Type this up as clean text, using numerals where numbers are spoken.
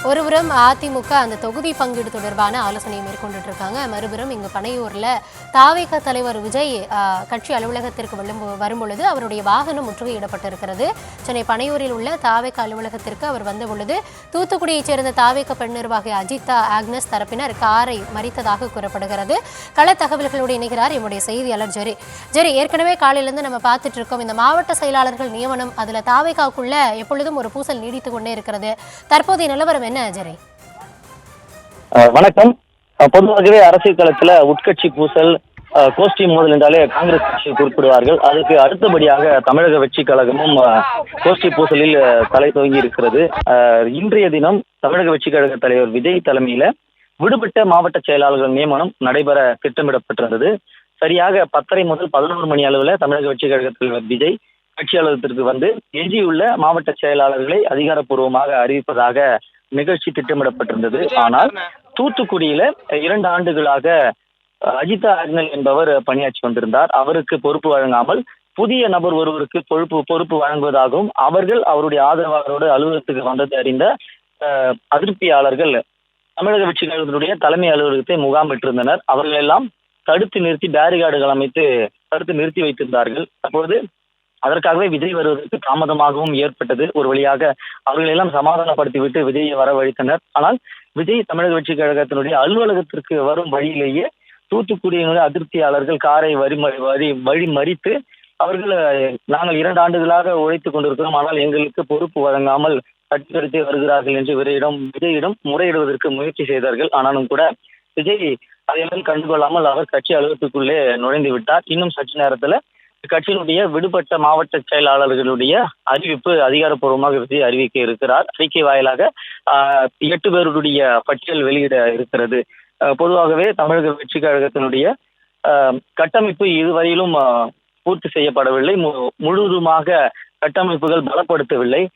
ஒருபுறம் அதிமுக அந்த தொகுதி பங்கீடு தொடர்பான ஆலோசனையை மேற்கொண்டுட்டு இருக்காங்க. மறுபுறம் இங்கு பனையூர்ல தாவேக தலைவர் விஜய் கட்சி அலுவலகத்திற்கு வரும்பொழுது அவருடைய வாகனம் முற்றுகையிடப்பட்டிருக்கிறது. சென்னை பனையூரில் உள்ள தாவேக அலுவலகத்திற்கு அவர் வந்த பொழுது தூத்துக்குடியைச் சேர்ந்த தாவேக பெண் நிர்வாகி அஜிதா ஆக்னஸ் தரப்பினர் காரை மறித்ததாக கூறப்படுகிறது. கள தகவல்களோடு இணைகிறார் எம்முடைய செய்தியாளர் ஜெரி. ஏற்கனவே காலையிலிருந்து நம்ம பார்த்துட்டு இருக்கோம், இந்த மாவட்ட செயலாளர்கள் நியமனம் அதுல தாவேகாவுக்குள்ள எப்பொழுதும் ஒரு பூசல் நீடித்துக் கொண்டே இருக்கிறது. தற்போதைய நிலவரம் என்ன ஜெரி? வணக்கம். பொதுவாகவே அரசியல் களத்துல உட்கட்சி பூசல், கோஷ்டி மோதல் என்றாலே காங்கிரஸ் கட்சியை குறிப்பிடுவார்கள். அதுக்கு அடுத்தபடியாக தமிழக வெற்றி கழகமும் கோஷ்டி பூசலில் தலை துவங்கி இருக்கிறது. இன்றைய தினம் தமிழக வெற்றி கழக தலைவர் விஜய் தலைமையில விடுபட்ட மாவட்ட செயலாளர்கள் நியமனம் நடைபெற திட்டமிடப்பட்டிருந்தது. சரியாக 10:30 முதல் 11 மணி அளவில் தமிழக வெற்றி கழக தலைவர் விஜய் கட்சி அலுவலகத்திற்கு வந்து எஞ்சியுள்ள மாவட்ட செயலாளர்களை அதிகாரப்பூர்வமாக அறிவிப்பதாக நிகழ்ச்சி திட்டமிடப்பட்டிருந்தது. ஆனால் தூத்துக்குடியில 2 ஆண்டுகளாக அஜிதா ஆக்னல் என்பவர் பணியாற்றி வந்திருந்தார். அவருக்கு பொறுப்பு வழங்காமல் புதிய நபர் ஒருவருக்கு பொறுப்பு வழங்குவதாகவும் அவர்கள் அவருடைய ஆதரவாளரோடு அலுவலகத்துக்கு வந்ததை அறிந்த அதிருப்தியாளர்கள் தமிழக வெற்றி கழகத்தினுடைய தலைமை அலுவலகத்தை முகாமிட்டிருந்தனர். அவர்கள் எல்லாம் தடுத்து நிறுத்தி பேரிகார்டுகள் அமைத்து தடுத்து நிறுத்தி வைத்திருந்தார்கள். அப்பொழுது அதற்காகவே விஜய் வருவதற்கு தாமதமாகவும் ஏற்பட்டது. ஒரு வழியாக அவர்கள் எல்லாம் சமாதானப்படுத்திவிட்டு விஜயை வரவழைத்தனர். ஆனால் விஜய் தமிழக வெற்றி கழகத்தினுடைய அலுவலகத்திற்கு வரும் வழியிலேயே தூத்துக்குடியினுடைய அதிருப்தியாளர்கள் காரை வழி மறித்து அவர்கள் நாங்கள் 2 ஆண்டுகளாக உழைத்துக் கொண்டிருக்கிறோம், ஆனால் எங்களுக்கு பொறுப்பு வழங்காமல் கட்டுப்படுத்தி வருகிறார்கள் என்று விஜயிடம் முறையிடுவதற்கு முயற்சி செய்தார்கள். ஆனாலும் கூட விஜய் அதையெல்லாம் கண்டுகொள்ளாமல் அவர் கட்சி அலுவலகத்துக்குள்ளே நுழைந்து விட்டார். இன்னும் சற்று நேரத்துல கட்சியினுடைய விடுபட்ட மாவட்ட செயலாளர்களுடைய அறிவிப்பு அதிகாரப்பூர்வமாக விஜய் அறிவிக்க இருக்கிறார். அறிக்கை வாயிலாக 8 பேருடைய பட்டியல் வெளியிட இருக்கிறது. பொதுவாகவே தமிழக வெற்றி கழகத்தினுடைய கட்டமைப்பு இதுவரையிலும் பூர்த்தி செய்யப்படவில்லை. முழுவதுமாக கட்டமைப்புகள் பலப்படுத்தவில்லை.